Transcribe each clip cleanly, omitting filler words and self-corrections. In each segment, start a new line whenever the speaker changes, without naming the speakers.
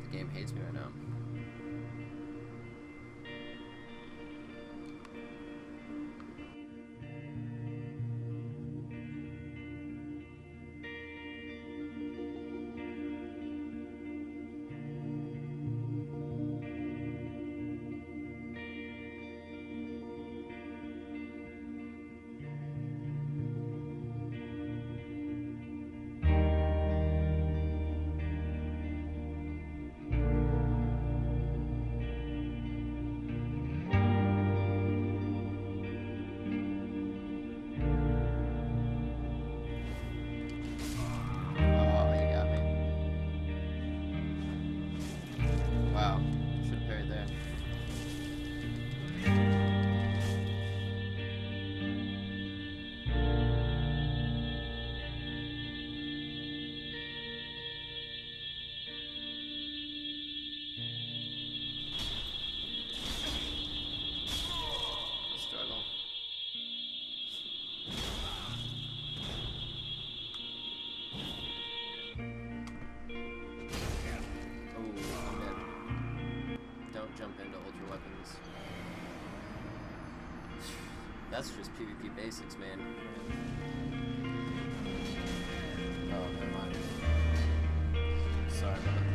the game hates me right now. That's just PvP basics, man. Oh, never mind. Sorry, brother.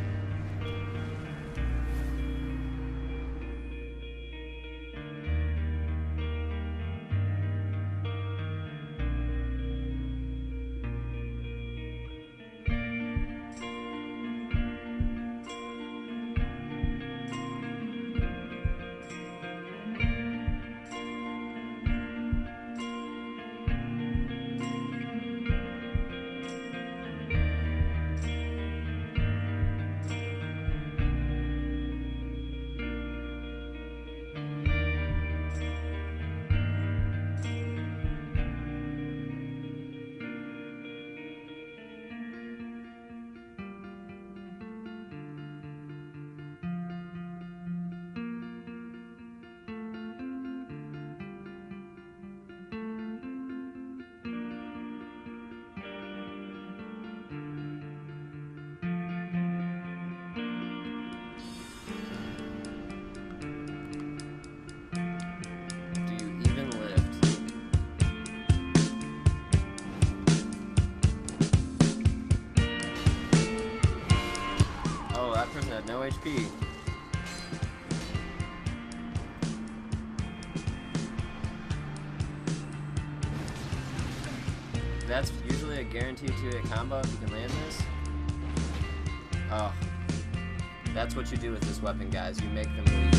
No HP. That's usually a guaranteed 2-hit combo if you can land this. Oh. That's what you do with this weapon, guys. You make them leave.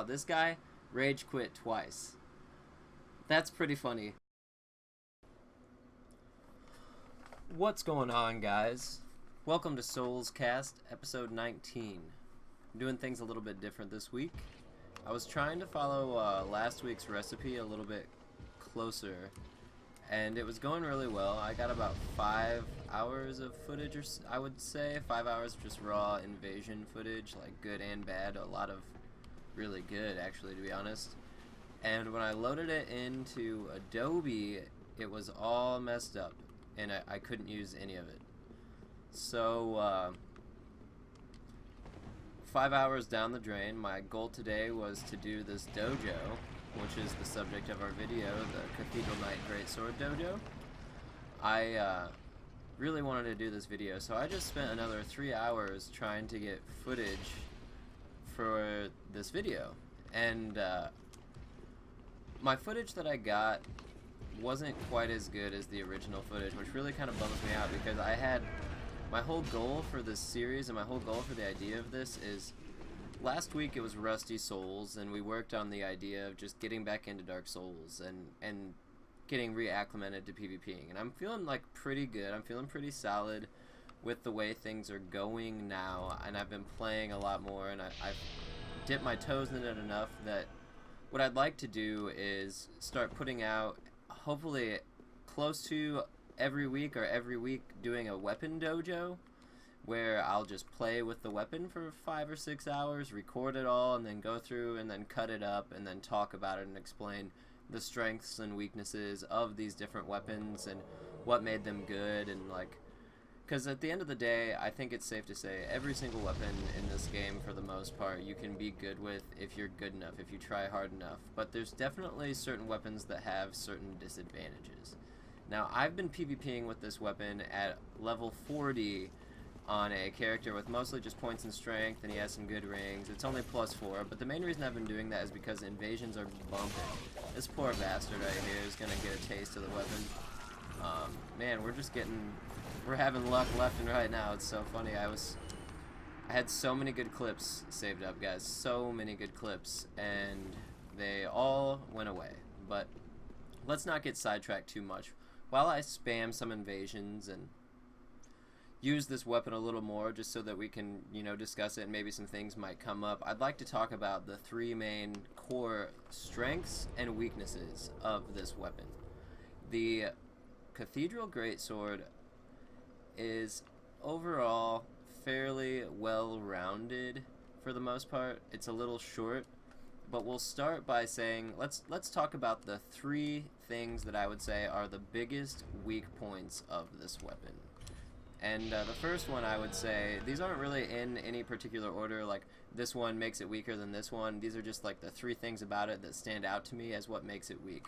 This guy rage quit twice. That's pretty funny. What's going on, guys? Welcome to Soulscast, episode 19. I'm doing things a little bit different this week. I was trying to follow last week's recipe a little bit closer, and it was going really well. I got about 5 hours of footage, or I would say 5 hours of just raw invasion footage, like good and bad. A lot of really good, actually, to be honest. And when I loaded it into Adobe, it was all messed up, and I couldn't use any of it. So 5 hours down the drain. My goal today was to do this dojo, which is the subject of our video, the Cathedral Greatsword Dojo. I really wanted to do this video, so I just spent another 3 hours trying to get footage for this video. And my footage that I got wasn't quite as good as the original footage, which really kind of bums me out, because I had my whole goal for this series and my whole goal for the idea of this is, last week it was Rusty Souls, and we worked on the idea of just getting back into Dark Souls and getting reacclimated to PvPing, and I'm feeling like pretty good. I'm feeling pretty solid with the way things are going now, and I've been playing a lot more, and I've dipped my toes in it enough that what I'd like to do is start putting out, hopefully close to every week doing a weapon dojo, where I'll just play with the weapon for 5 or 6 hours, record it all, and then go through and then cut it up and then talk about it and explain the strengths and weaknesses of these different weapons and what made them good. And like, because at the end of the day, I think it's safe to say every single weapon in this game, for the most part, you can be good with if you're good enough, if you try hard enough. But there's definitely certain weapons that have certain disadvantages. Now, I've been PvPing with this weapon at level 40 on a character with mostly just points and strength, and he has some good rings. It's only +4, but the main reason I've been doing that is because invasions are bumping. This poor bastard right here is gonna get a taste of the weapon. Man, we're having luck left and right now. It's so funny. I had so many good clips saved up, guys. So many good clips, and they all went away. But let's not get sidetracked too much. While I spam some invasions and use this weapon a little more, just so that we can, you know, discuss it and maybe some things might come up, I'd like to talk about the 3 main core strengths and weaknesses of this weapon. The Cathedral Greatsword is overall fairly well-rounded for the most part. It's a little short, but we'll start by saying, let's talk about the 3 things that I would say are the biggest weak points of this weapon. And the first one, I would say, these aren't really in any particular order, like this one makes it weaker than this one. These are just like the 3 things about it that stand out to me as what makes it weak.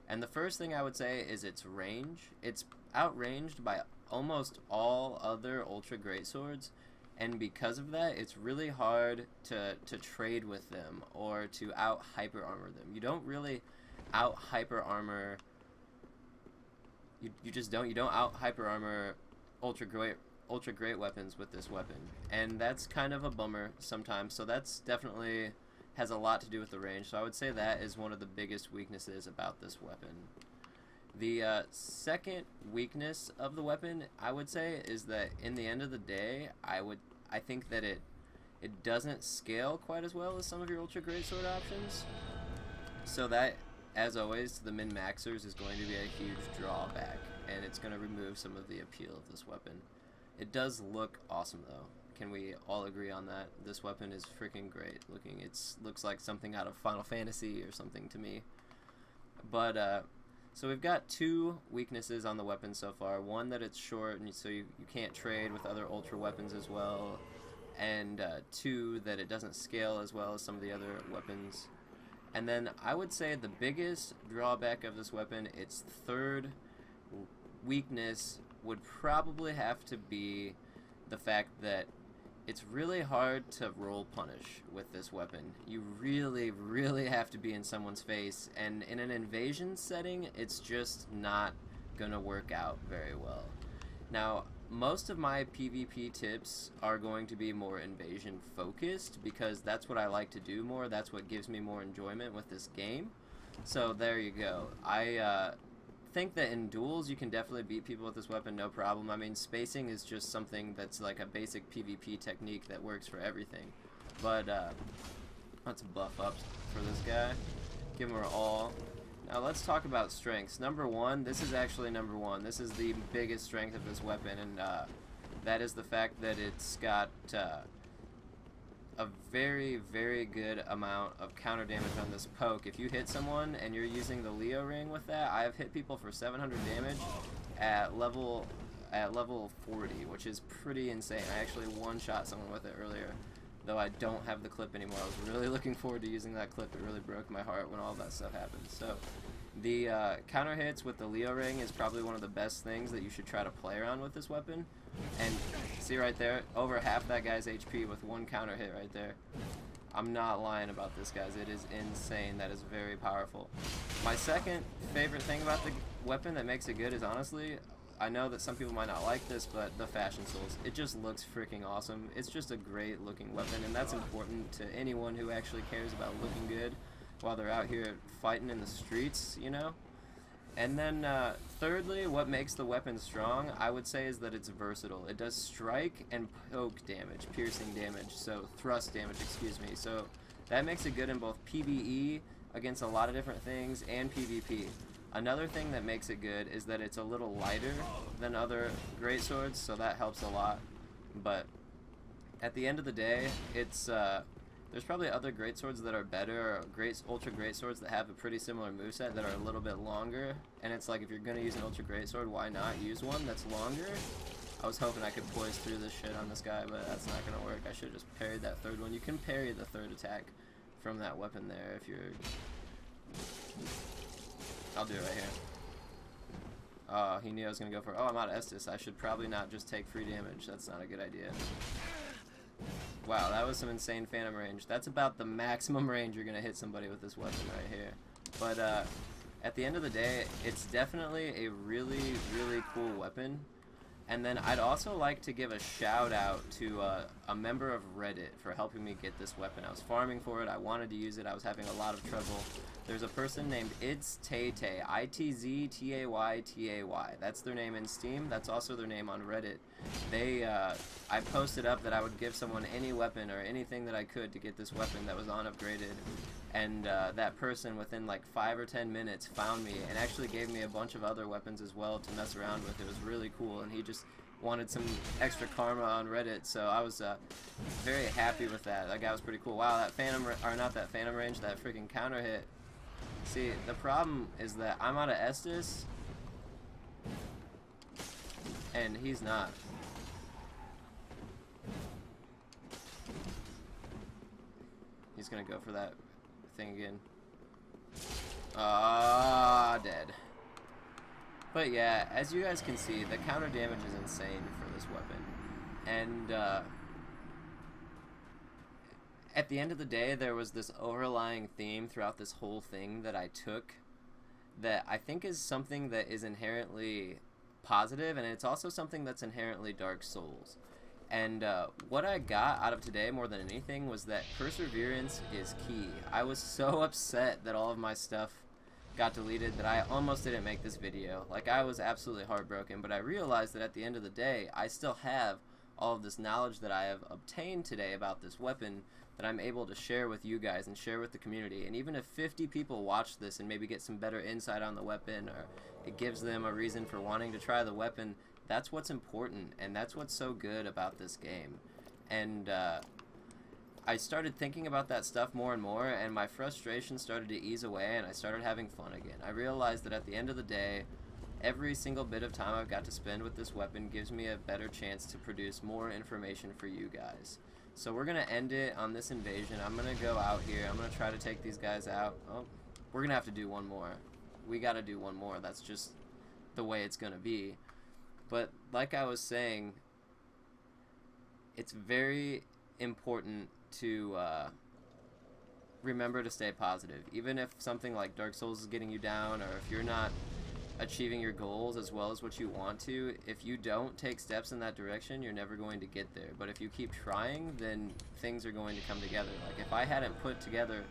And the first thing I would say is its range. It's outranged by almost all other Ultra Greatswords, and because of that, it's really hard to trade with them or to out-hyper armor them. You don't really out-hyper armor, you just don't. You don't out-hyper armor ultra great weapons with this weapon, and that's kind of a bummer sometimes. So that's definitely has a lot to do with the range. So I would say that is one of the biggest weaknesses about this weapon. The second weakness of the weapon, I would say, is that in the end of the day, I think that it doesn't scale quite as well as some of your Ultra Greatsword options. So that, as always, to the min-maxers is going to be a huge drawback, and it's going to remove some of the appeal of this weapon. It does look awesome, though. Can we all agree on that? This weapon is freaking great looking. It looks like something out of Final Fantasy or something to me. But, so we've got 2 weaknesses on the weapon so far. One, that it's short, and so you can't trade with other Ultra weapons as well. And 2, that it doesn't scale as well as some of the other weapons. And then I would say the biggest drawback of this weapon, its third weakness, would probably have to be the fact that it's really hard to roll punish with this weapon. You really, really have to be in someone's face, and in an invasion setting, it's just not gonna work out very well. Now, most of my PvP tips are going to be more invasion focused, because that's what I like to do more. That's what gives me more enjoyment with this game. So there you go. I think that in duels you can definitely beat people with this weapon, no problem. I mean, spacing is just something that's like a basic PvP technique that works for everything. But let's buff up for this guy. Give him our all. Now let's talk about strengths. Number 1, this is actually number 1. This is the biggest strength of this weapon, and that is the fact that it's got a very, very good amount of counter damage on this poke. If you hit someone and you're using the Leo ring with that, I have hit people for 700 damage at level 40, which is pretty insane. I actually one-shot someone with it earlier, though I don't have the clip anymore. I was really looking forward to using that clip. It really broke my heart when all that stuff happened. So The counter hits with the Leo ring is probably one of the best things that you should try to play around with this weapon. And see right there, over half that guy's HP with one counter hit right there. I'm not lying about this, guys. It is insane. That is very powerful. My second favorite thing about the weapon that makes it good is, honestly, I know that some people might not like this, but the Fashion Souls. It just looks freaking awesome. It's just a great looking weapon, and that's important to anyone who actually cares about looking good while they're out here fighting in the streets, you know? And then, thirdly, what makes the weapon strong, I would say, is that it's versatile. It does strike and poke damage, piercing damage, so thrust damage, excuse me. So that makes it good in both PvE, against a lot of different things, and PvP. Another thing that makes it good is that it's a little lighter than other greatswords, so that helps a lot. But at the end of the day, it's there's probably other greatswords that are better, or ultra greatswords that have a pretty similar moveset that are a little bit longer. And it's like, if you're gonna use an ultra greatsword, why not use one that's longer? I was hoping I could poise through this shit on this guy, but that's not gonna work. I should have just parried that third one. You can parry the third attack from that weapon there if you're... I'll do it right here. Oh, he knew I was gonna go for it. Oh, I'm out of Estus. I should probably not just take free damage. That's not a good idea. Wow, that was some insane phantom range. That's about the maximum range you're gonna hit somebody with this weapon right here. But at the end of the day, it's definitely a really, really cool weapon. And then I'd also like to give a shout out to a member of Reddit for helping me get this weapon. I was farming for it, I wanted to use it, I was having a lot of trouble. There's a person named Itztaytay, I-T-Z-T-A-Y-T-A-Y. That's their name in Steam, that's also their name on Reddit. I posted up that I would give someone any weapon or anything that I could to get this weapon that was unupgraded. And that person, within like 5 or 10 minutes, found me and actually gave me a bunch of other weapons as well to mess around with. It was really cool, and he just wanted some extra karma on Reddit, so I was very happy with that. That guy was pretty cool. Wow, that phantom, or not that phantom range, that freaking counter hit. See, the problem is that I'm out of Estus, and he's not. He's gonna go for that thing again. Dead. But yeah, as you guys can see, the counter damage is insane for this weapon. And at the end of the day, there was this overlying theme throughout this whole thing that I took that I think is something that is inherently positive, and it's also something that's inherently Dark Souls. And what I got out of today more than anything was that perseverance is key. I was so upset that all of my stuff got deleted that I almost didn't make this video. Like, I was absolutely heartbroken, but I realized that at the end of the day, I still have all of this knowledge that I have obtained today about this weapon that I'm able to share with you guys and share with the community. And even if 50 people watch this and maybe get some better insight on the weapon, or it gives them a reason for wanting to try the weapon, that's what's important, and that's what's so good about this game. And I started thinking about that stuff more and more, and my frustration started to ease away, and I started having fun again. I realized that at the end of the day, every single bit of time I've got to spend with this weapon gives me a better chance to produce more information for you guys. So we're going to end it on this invasion. I'm going to go out here. I'm going to try to take these guys out. Oh, we're going to have to do one more. We got to do one more. That's just the way it's going to be. But like I was saying, it's very important to remember to stay positive. Even if something like Dark Souls is getting you down, or if you're not achieving your goals as well as what you want to, if you don't take steps in that direction, you're never going to get there. But if you keep trying, then things are going to come together. Like, if I hadn't put together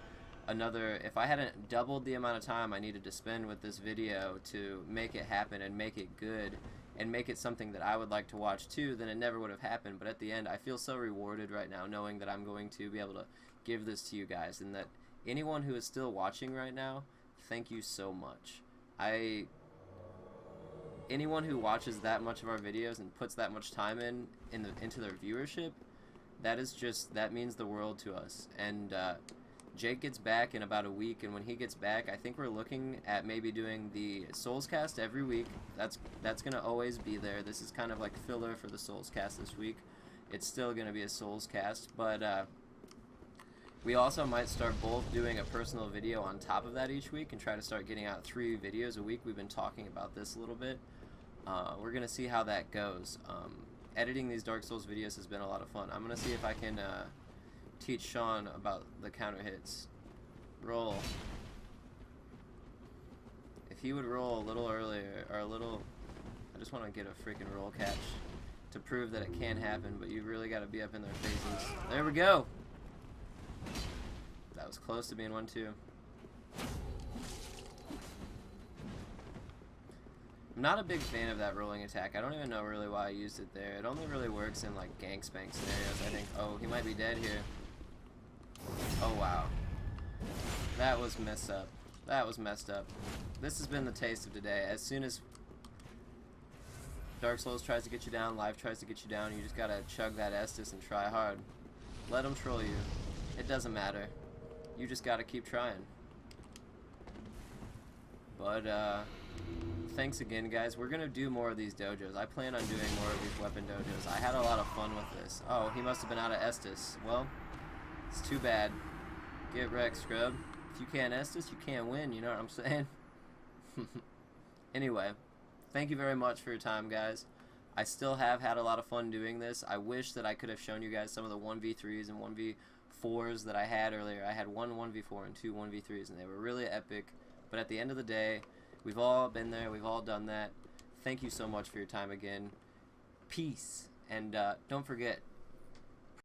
if I hadn't doubled the amount of time I needed to spend with this video to make it happen and make it good and make it something that I would like to watch too, then it never would have happened. But at the end, I feel so rewarded right now knowing that I'm going to be able to give this to you guys, and that anyone who is still watching right now, thank you so much. Anyone who watches that much of our videos and puts that much time into their viewership, that means the world to us. And Jake gets back in about a week, and when he gets back, I think we're looking at maybe doing the Soulscast every week. That's gonna always be there. This is kind of like filler for the Soulscast this week. It's still gonna be a Soulscast, but We also might start both doing a personal video on top of that each week and try to start getting out 3 videos a week. We've been talking about this a little bit. We're going to see how that goes. Editing these Dark Souls videos has been a lot of fun. I'm going to see if I can teach Sean about the counter hits. Roll. If he would roll a little earlier, or a little... I just want to get a freaking roll catch to prove that it can happen, but you really got to be up in their faces. There we go! That was close to being 1-2. I'm not a big fan of that rolling attack. I don't even know really why I used it there. It only really works in like gank spank scenarios, I think. Oh, he might be dead here. Oh, wow. That was messed up. That was messed up. This has been the taste of today. As soon as Dark Souls tries to get you down, life tries to get you down, you just gotta chug that Estus and try hard. Let them troll you. It doesn't matter. You just gotta keep trying. But, thanks again, guys. We're gonna do more of these dojos. I plan on doing more of these weapon dojos. I had a lot of fun with this. Oh, he must have been out of Estus. Well, it's too bad. Get wrecked, scrub. If you can't Estus, you can't win, you know what I'm saying? Anyway, thank you very much for your time, guys. I still have had a lot of fun doing this. I wish that I could have shown you guys some of the 1v3s and 1v4s that I had earlier. I had 1 1v4 and 2 1v3s, and they were really epic. But at the end of the day, we've all been there. We've all done that. Thank you so much for your time again. Peace. And don't forget,